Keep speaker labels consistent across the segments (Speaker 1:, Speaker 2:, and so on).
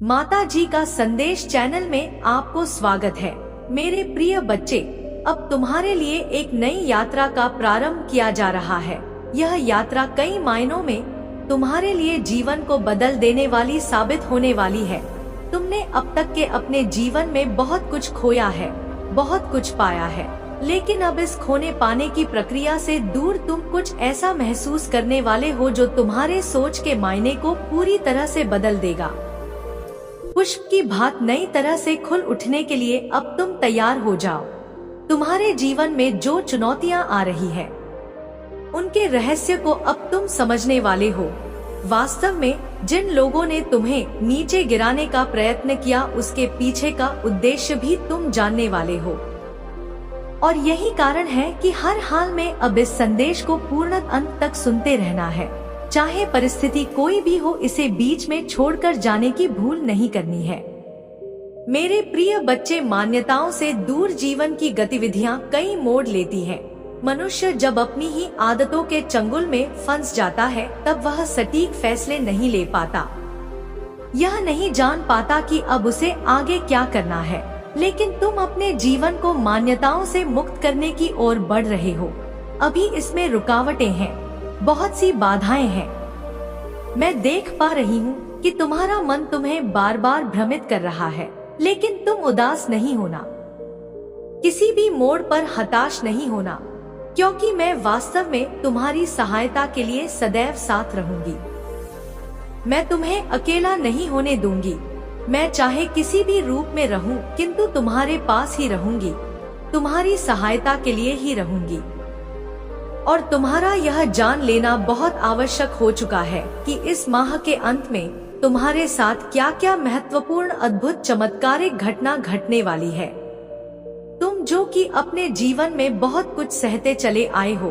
Speaker 1: माता जी का संदेश चैनल में आपको स्वागत है। मेरे प्रिय बच्चे, अब तुम्हारे लिए एक नई यात्रा का प्रारंभ किया जा रहा है। यह यात्रा कई मायनों में तुम्हारे लिए जीवन को बदल देने वाली साबित होने वाली है। तुमने अब तक के अपने जीवन में बहुत कुछ खोया है, बहुत कुछ पाया है, लेकिन अब इस खोने पाने की प्रक्रिया से दूर तुम कुछ ऐसा महसूस करने वाले हो जो तुम्हारे सोच के मायने को पूरी तरह से बदल देगा। पुष्प की भांत नई तरह से खुल उठने के लिए अब तुम तैयार हो जाओ। तुम्हारे जीवन में जो चुनौतियां आ रही है, उनके रहस्य को अब तुम समझने वाले हो। वास्तव में जिन लोगों ने तुम्हें नीचे गिराने का प्रयत्न किया, उसके पीछे का उद्देश्य भी तुम जानने वाले हो। और यही कारण है कि हर हाल में अब इस संदेश को पूर्ण अंत तक सुनते रहना है। चाहे परिस्थिति कोई भी हो, इसे बीच में छोड़कर जाने की भूल नहीं करनी है। मेरे प्रिय बच्चे, मान्यताओं से दूर जीवन की गतिविधियां कई मोड़ लेती हैं। मनुष्य जब अपनी ही आदतों के चंगुल में फंस जाता है, तब वह सटीक फैसले नहीं ले पाता। यह नहीं जान पाता कि अब उसे आगे क्या करना है। लेकिन तुम अपने जीवन को मान्यताओं से मुक्त करने की ओर बढ़ रहे हो। अभी इसमें रुकावटें हैं, बहुत सी बाधाएं हैं। मैं देख पा रही हूँ कि तुम्हारा मन तुम्हें बार बार भ्रमित कर रहा है, लेकिन तुम उदास नहीं होना, किसी भी मोड़ पर हताश नहीं होना, क्योंकि मैं वास्तव में तुम्हारी सहायता के लिए सदैव साथ रहूंगी। मैं तुम्हें अकेला नहीं होने दूंगी। मैं चाहे किसी भी रूप में रहूं, किंतु तुम्हारे पास ही रहूंगी, तुम्हारी सहायता के लिए ही रहूंगी। और तुम्हारा यह जान लेना बहुत आवश्यक हो चुका है कि इस माह के अंत में तुम्हारे साथ क्या क्या महत्वपूर्ण, अद्भुत, चमत्कारिक घटना घटने वाली है। तुम जो कि अपने जीवन में बहुत कुछ सहते चले आए हो,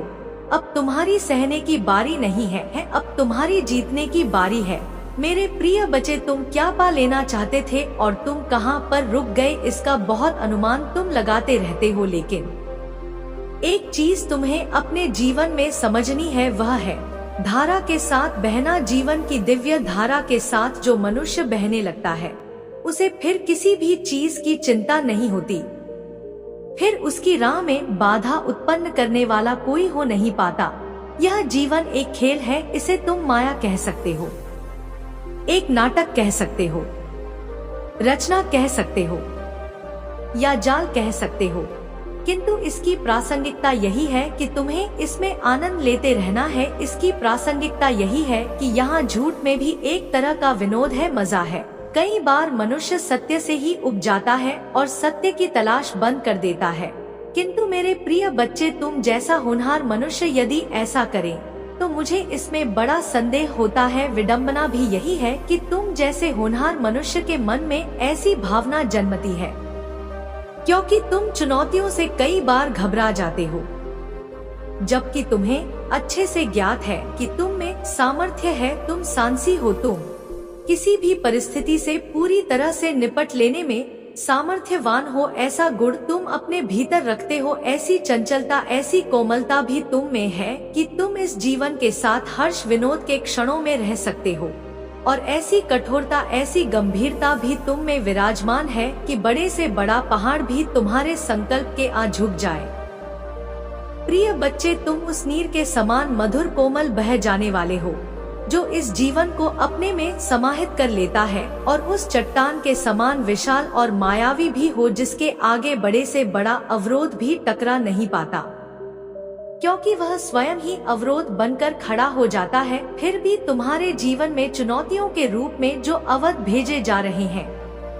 Speaker 1: अब तुम्हारी सहने की बारी नहीं है, अब तुम्हारी जीतने की बारी है। मेरे प्रिय बच्चे, तुम क्या पा लेना चाहते थे और तुम कहां पर रुक गए, इसका बहुत अनुमान तुम लगाते रहते हो। लेकिन एक चीज तुम्हें अपने जीवन में समझनी है, वह है धारा के साथ बहना। जीवन की दिव्य धारा के साथ जो मनुष्य बहने लगता है, उसे फिर किसी भी चीज की चिंता नहीं होती। फिर उसकी राह में बाधा उत्पन्न करने वाला कोई हो नहीं पाता। यह जीवन एक खेल है, इसे तुम माया कह सकते हो, एक नाटक कह सकते हो, रचना कह सकते हो, या जाल कह सकते हो, किंतु इसकी प्रासंगिकता यही है कि तुम्हें इसमें आनंद लेते रहना है। इसकी प्रासंगिकता यही है कि यहाँ झूठ में भी एक तरह का विनोद है, मजा है। कई बार मनुष्य सत्य से ही उब जाता है और सत्य की तलाश बंद कर देता है। किंतु मेरे प्रिय बच्चे, तुम जैसा होनहार मनुष्य यदि ऐसा करे, तो मुझे इसमें बड़ा संदेह होता है। विडंबना भी यही है कि तुम जैसे होनहार मनुष्य के मन में ऐसी भावना जन्मती है, क्योंकि तुम चुनौतियों से कई बार घबरा जाते हो, जबकि तुम्हें अच्छे से ज्ञात है कि तुम में सामर्थ्य है, तुम साहसी हो, तुम किसी भी परिस्थिति से पूरी तरह से निपट लेने में सामर्थ्यवान हो। ऐसा गुण तुम अपने भीतर रखते हो, ऐसी चंचलता, ऐसी कोमलता भी तुम में है कि तुम इस जीवन के साथ हर्ष विनोद के क्षणों में रह सकते हो। और ऐसी कठोरता, ऐसी गंभीरता भी तुम में विराजमान है कि बड़े से बड़ा पहाड़ भी तुम्हारे संकल्प के आ झुक जाए। प्रिय बच्चे, तुम उस नीर के समान मधुर कोमल बह जाने वाले हो, जो इस जीवन को अपने में समाहित कर लेता है, और उस चट्टान के समान विशाल और मायावी भी हो, जिसके आगे बड़े से बड़ा अवरोध भी टकरा नहीं पाता, क्योंकि वह स्वयं ही अवरोध बनकर खड़ा हो जाता है। फिर भी तुम्हारे जीवन में चुनौतियों के रूप में जो अवध भेजे जा रहे हैं,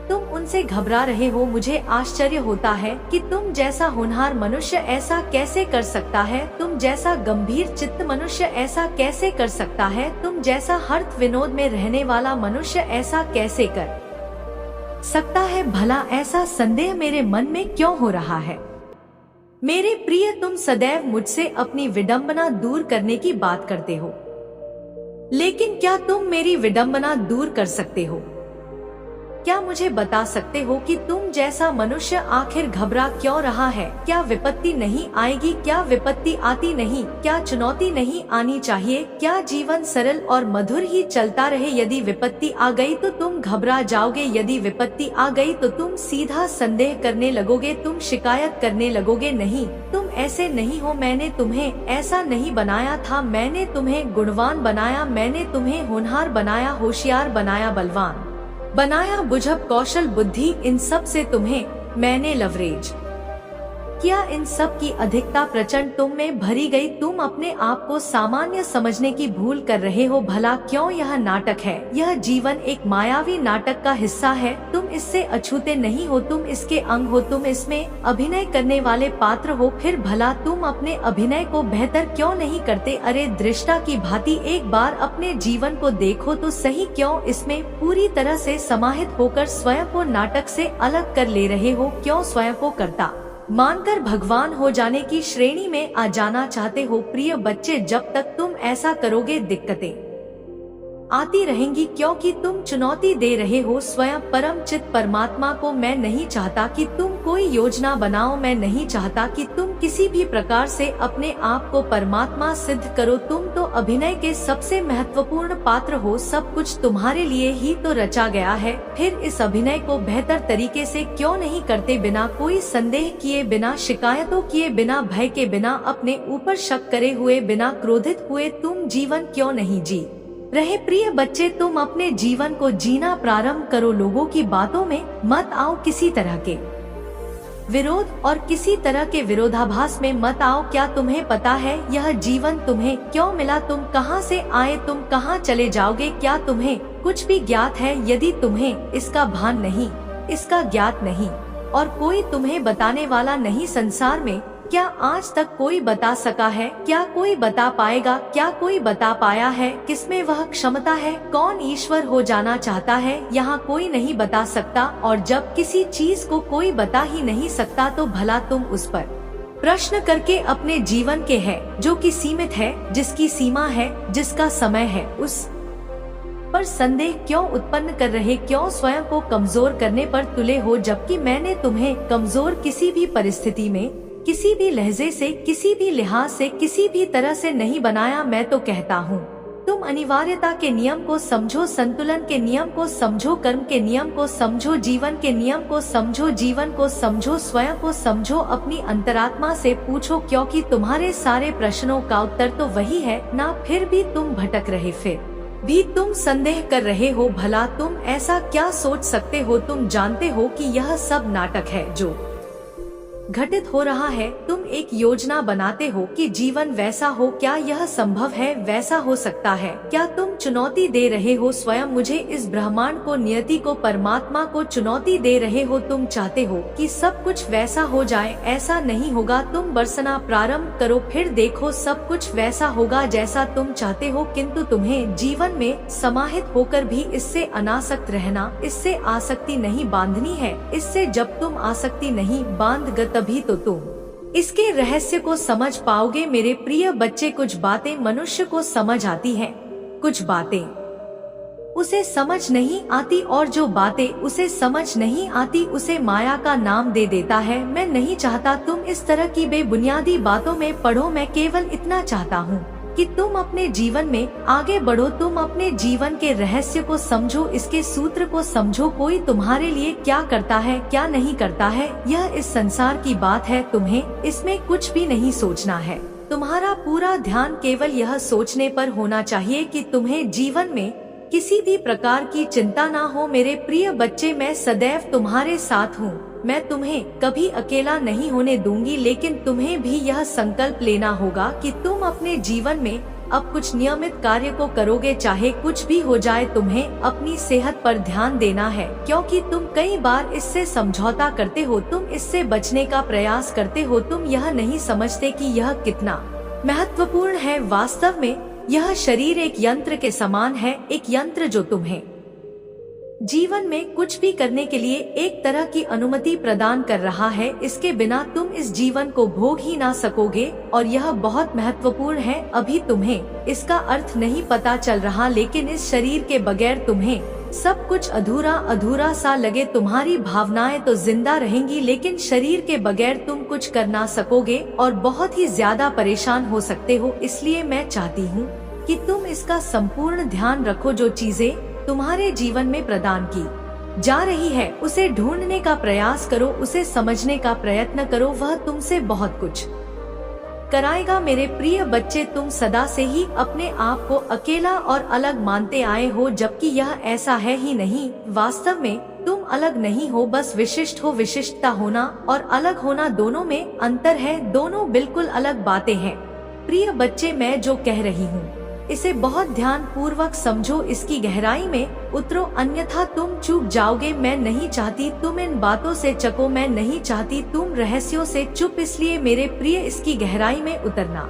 Speaker 1: तुम उनसे घबरा रहे हो। मुझे आश्चर्य होता है कि तुम जैसा होनहार मनुष्य ऐसा कैसे कर सकता है, तुम जैसा गंभीर चित्त मनुष्य ऐसा कैसे कर सकता है, तुम जैसा हर्ष विनोद में रहने वाला मनुष्य ऐसा कैसे कर सकता है। भला ऐसा संदेह मेरे मन में क्यों हो रहा है? मेरे प्रिय, तुम सदैव मुझसे अपनी विडंबना दूर करने की बात करते हो, लेकिन क्या तुम मेरी विडंबना दूर कर सकते हो? क्या मुझे बता सकते हो कि तुम जैसा मनुष्य आखिर घबरा क्यों रहा है? क्या विपत्ति नहीं आएगी? क्या विपत्ति आती नहीं? क्या चुनौती नहीं आनी चाहिए? क्या जीवन सरल और मधुर ही चलता रहे? यदि विपत्ति आ गई तो तुम घबरा जाओगे, यदि विपत्ति आ गई तो तुम सीधा संदेह करने लगोगे, तुम शिकायत करने लगोगे। नहीं, तुम ऐसे नहीं हो। मैंने तुम्हें ऐसा नहीं बनाया था, मैंने तुम्हें गुणवान बनाया, मैंने तुम्हें होनहार बनाया, होशियार बनाया, बलवान बनाया, बुझब, कौशल, बुद्धि, इन सब से तुम्हें मैंने लवरेज किया। इन सब की अधिकता प्रचंड तुम में भरी गई। तुम अपने आप को सामान्य समझने की भूल कर रहे हो। भला क्यों? यह नाटक है, यह जीवन एक मायावी नाटक का हिस्सा है। तुम इससे अछूते नहीं हो, तुम इसके अंग हो, तुम इसमें अभिनय करने वाले पात्र हो। फिर भला तुम अपने अभिनय को बेहतर क्यों नहीं करते? अरे दृष्टा की भांति एक बार अपने जीवन को देखो तो सही, क्यों इसमें पूरी तरह से समाहित होकर स्वयं को नाटक से अलग कर ले रहे हो? क्यों स्वयं को करता मानकर भगवान हो जाने की श्रेणी में आ जाना चाहते हो? प्रिय बच्चे, जब तक तुम ऐसा करोगे दिक्कतें आती रहेंगी, क्योंकि तुम चुनौती दे रहे हो स्वयं परम चित परमात्मा को। मैं नहीं चाहता कि तुम कोई योजना बनाओ, मैं नहीं चाहता कि तुम किसी भी प्रकार से अपने आप को परमात्मा सिद्ध करो। तुम तो अभिनय के सबसे महत्वपूर्ण पात्र हो, सब कुछ तुम्हारे लिए ही तो रचा गया है। फिर इस अभिनय को बेहतर तरीके से क्यों नहीं करते? बिना कोई संदेह किए, बिना शिकायतों किए, बिना भय के, बिना अपने ऊपर शक करे हुए, बिना क्रोधित हुए तुम जीवन क्यों नहीं जी रहे? प्रिय बच्चे, तुम अपने जीवन को जीना प्रारंभ करो। लोगों की बातों में मत आओ, किसी तरह के विरोध और किसी तरह के विरोधाभास में मत आओ। क्या तुम्हें पता है यह जीवन तुम्हें क्यों मिला? तुम कहां से आए, तुम कहां चले जाओगे? क्या तुम्हें कुछ भी ज्ञात है? यदि तुम्हें इसका भान नहीं, इसका ज्ञात नहीं और कोई तुम्हें बताने वाला नहीं संसार में, क्या आज तक कोई बता सका है? क्या कोई बता पाएगा? क्या कोई बता पाया है? किसमें वह क्षमता है? कौन ईश्वर हो जाना चाहता है? यहाँ कोई नहीं बता सकता। और जब किसी चीज को कोई बता ही नहीं सकता तो भला तुम उस पर प्रश्न करके अपने जीवन के है जो कि सीमित है, जिसकी सीमा है, जिसका समय है, उस पर संदेह क्यों उत्पन्न कर रहे? क्यों स्वयं को कमजोर करने पर तुले हो? जबकि मैंने तुम्हें कमजोर किसी भी परिस्थिति में, किसी भी लहजे से, किसी भी लिहाज से, किसी भी तरह से नहीं बनाया। मैं तो कहता हूँ तुम अनिवार्यता के नियम को समझो, संतुलन के नियम को समझो, कर्म के नियम को समझो, जीवन के नियम को समझो, जीवन को समझो, स्वयं को समझो, अपनी अंतरात्मा से पूछो, क्योंकि तुम्हारे सारे प्रश्नों का उत्तर तो वही है ना। फिर भी तुम भटक रहे, फिर भी तुम संदेह कर रहे हो। भला तुम ऐसा क्या सोच सकते हो? तुम जानते हो कि यह सब नाटक है जो घटित हो रहा है। तुम एक योजना बनाते हो कि जीवन वैसा हो। क्या यह संभव है? वैसा हो सकता है? क्या तुम चुनौती दे रहे हो स्वयं मुझे, इस ब्रह्मांड को, नियति को, परमात्मा को चुनौती दे रहे हो? तुम चाहते हो कि सब कुछ वैसा हो जाए, ऐसा नहीं होगा। तुम बरसना प्रारंभ करो, फिर देखो सब कुछ वैसा होगा जैसा तुम चाहते हो। किंतु तुम्हें जीवन में समाहित होकर भी इससे अनासक्त रहना, इससे आसक्ति नहीं बांधनी है। इससे जब तुम आसक्ति नहीं बांध तभी तो तुम इसके रहस्य को समझ पाओगे। मेरे प्रिय बच्चे, कुछ बातें मनुष्य को समझ आती हैं, कुछ बातें उसे समझ नहीं आती, और जो बातें उसे समझ नहीं आती उसे माया का नाम दे देता है। मैं नहीं चाहता तुम इस तरह की बेबुनियादी बातों में पढ़ो। मैं केवल इतना चाहता हूँ कि तुम अपने जीवन में आगे बढ़ो, तुम अपने जीवन के रहस्य को समझो, इसके सूत्र को समझो। कोई तुम्हारे लिए क्या करता है, क्या नहीं करता है, यह इस संसार की बात है। तुम्हें इसमें कुछ भी नहीं सोचना है। तुम्हारा पूरा ध्यान केवल यह सोचने पर होना चाहिए कि तुम्हें जीवन में किसी भी प्रकार की चिंता ना हो। मेरे प्रिय बच्चे, मैं सदैव तुम्हारे साथ हूँ। मैं तुम्हें कभी अकेला नहीं होने दूंगी, लेकिन तुम्हें भी यह संकल्प लेना होगा कि तुम अपने जीवन में अब कुछ नियमित कार्य को करोगे, चाहे कुछ भी हो जाए। तुम्हें अपनी सेहत पर ध्यान देना है, क्योंकि तुम कई बार इससे समझौता करते हो, तुम इससे बचने का प्रयास करते हो। तुम यह नहीं समझते कि यह कितना महत्वपूर्ण है। वास्तव में यह शरीर एक यंत्र के समान है, एक यंत्र जो तुम्हें जीवन में कुछ भी करने के लिए एक तरह की अनुमति प्रदान कर रहा है। इसके बिना तुम इस जीवन को भोग ही ना सकोगे, और यह बहुत महत्वपूर्ण है। अभी तुम्हें इसका अर्थ नहीं पता चल रहा, लेकिन इस शरीर के बगैर तुम्हें सब कुछ अधूरा अधूरा सा लगे, तुम्हारी भावनाएं तो जिंदा रहेंगी लेकिन शरीर के बगैर तुम कुछ कर ना सकोगे और बहुत ही ज्यादा परेशान हो सकते हो। इसलिए मैं चाहती हूँ कि तुम इसका संपूर्ण ध्यान रखो। जो चीजें तुम्हारे जीवन में प्रदान की जा रही है उसे ढूंढने का प्रयास करो, उसे समझने का प्रयत्न करो, वह तुमसे बहुत कुछ कराएगा। मेरे प्रिय बच्चे, तुम सदा से ही अपने आप को अकेला और अलग मानते आए हो, जबकि यह ऐसा है ही नहीं। वास्तव में तुम अलग नहीं हो, बस विशिष्ट हो। विशिष्टता होना और अलग होना दोनों में अंतर है, दोनों बिल्कुल अलग बातें हैं। प्रिय बच्चे, मैं जो कह रही हूँ इसे बहुत ध्यान पूर्वक समझो, इसकी गहराई में उतरो, अन्यथा तुम चूक जाओगे। मैं नहीं चाहती तुम इन बातों से चको, मैं नहीं चाहती तुम रहस्यों से चुप। इसलिए मेरे प्रिय, इसकी गहराई में उतरना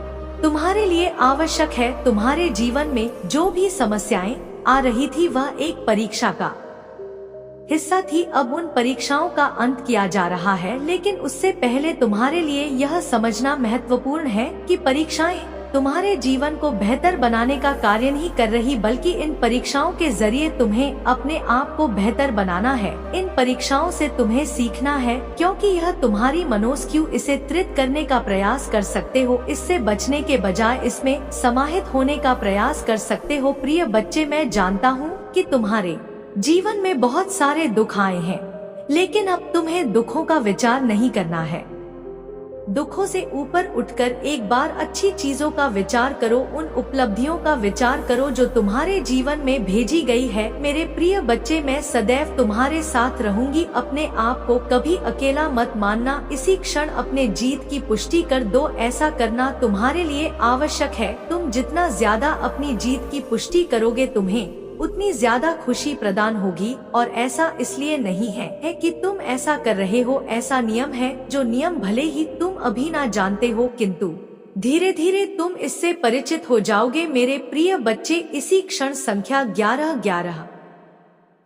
Speaker 1: तुम्हारे लिए आवश्यक है। तुम्हारे जीवन में जो भी समस्याएं आ रही थी वह एक परीक्षा का हिस्सा थी। अब उन परीक्षाओं का अंत किया जा रहा है, लेकिन उससे पहले तुम्हारे लिए यह समझना महत्वपूर्ण है कि परीक्षाएं तुम्हारे जीवन को बेहतर बनाने का कार्य नहीं कर रही, बल्कि इन परीक्षाओं के जरिए तुम्हें अपने आप को बेहतर बनाना है। इन परीक्षाओं से तुम्हें सीखना है, क्योंकि यह तुम्हारी मनोस्क्यू इसे त्वरित करने का प्रयास कर सकते हो। इससे बचने के बजाय इसमें समाहित होने का प्रयास कर सकते हो। प्रिय बच्चे, मैं जानता हूँ कि तुम्हारे जीवन में बहुत सारे दुख आए हैं, लेकिन अब तुम्हें दुखों का विचार नहीं करना है। दुखों से ऊपर उठकर एक बार अच्छी चीजों का विचार करो, उन उपलब्धियों का विचार करो जो तुम्हारे जीवन में भेजी गई है। मेरे प्रिय बच्चे, मैं सदैव तुम्हारे साथ रहूंगी। अपने आप को कभी अकेला मत मानना। इसी क्षण अपने जीत की पुष्टि कर दो। ऐसा करना तुम्हारे लिए आवश्यक है। तुम जितना ज्यादा अपनी जीत की पुष्टि करोगे, तुम्हें उतनी ज्यादा खुशी प्रदान होगी। और ऐसा इसलिए नहीं है कि तुम ऐसा कर रहे हो, ऐसा नियम है, जो नियम भले ही तुम अभी ना जानते हो, किंतु धीरे धीरे तुम इससे परिचित हो जाओगे। मेरे प्रिय बच्चे, इसी क्षण संख्या 1111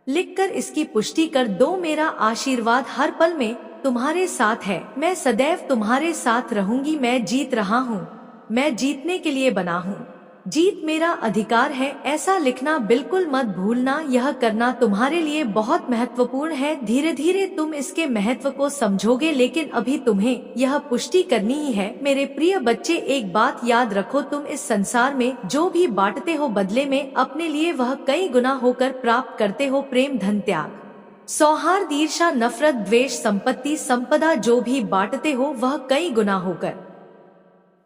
Speaker 1: लिखकर इसकी पुष्टि कर दो। मेरा आशीर्वाद हर पल में तुम्हारे साथ है। मैं सदैव तुम्हारे साथ रहूंगी। मैं जीत रहा हूँ, मैं जीतने के लिए बना हूँ। जीत मेरा अधिकार है। ऐसा लिखना बिल्कुल मत भूलना। यह करना तुम्हारे लिए बहुत महत्वपूर्ण है। धीरे धीरे तुम इसके महत्व को समझोगे, लेकिन अभी तुम्हें यह पुष्टि करनी ही है। मेरे प्रिय बच्चे, एक बात याद रखो, तुम इस संसार में जो भी बांटते हो, बदले में अपने लिए वह कई गुना होकर प्राप्त करते हो। प्रेम, धन, त्याग, सौहार्द, ईर्ष्या, नफरत, द्वेष, संपत्ति, संपदा, जो भी बांटते हो वह कई गुना होकर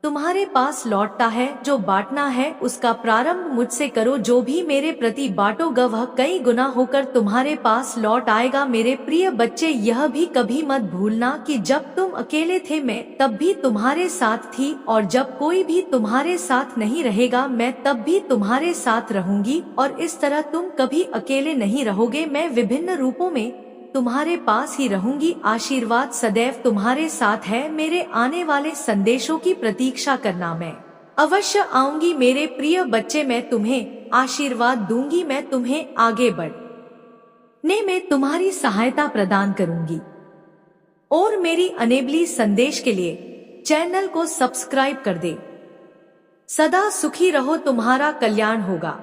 Speaker 1: तुम्हारे पास लौटता है। जो बांटना है उसका प्रारंभ मुझसे करो। जो भी मेरे प्रति बांटोगे वह कई गुना होकर तुम्हारे पास लौट आएगा। मेरे प्रिय बच्चे, यह भी कभी मत भूलना कि जब तुम अकेले थे मैं तब भी तुम्हारे साथ थी, और जब कोई भी तुम्हारे साथ नहीं रहेगा मैं तब भी तुम्हारे साथ रहूंगी। और इस तरह तुम कभी अकेले नहीं रहोगे। मैं विभिन्न रूपों में तुम्हारे पास ही रहूंगी। आशीर्वाद सदैव तुम्हारे साथ है। मेरे आने वाले संदेशों की प्रतीक्षा करना, मैं अवश्य आऊंगी। मेरे प्रिय बच्चे, मैं तुम्हें आशीर्वाद दूंगी। मैं तुम्हें आगे बढ़ने में तुम्हारी सहायता प्रदान करूंगी। और मेरी अनेबली संदेश के लिए चैनल को सब्सक्राइब कर दे। सदा सुखी रहो, तुम्हारा कल्याण होगा।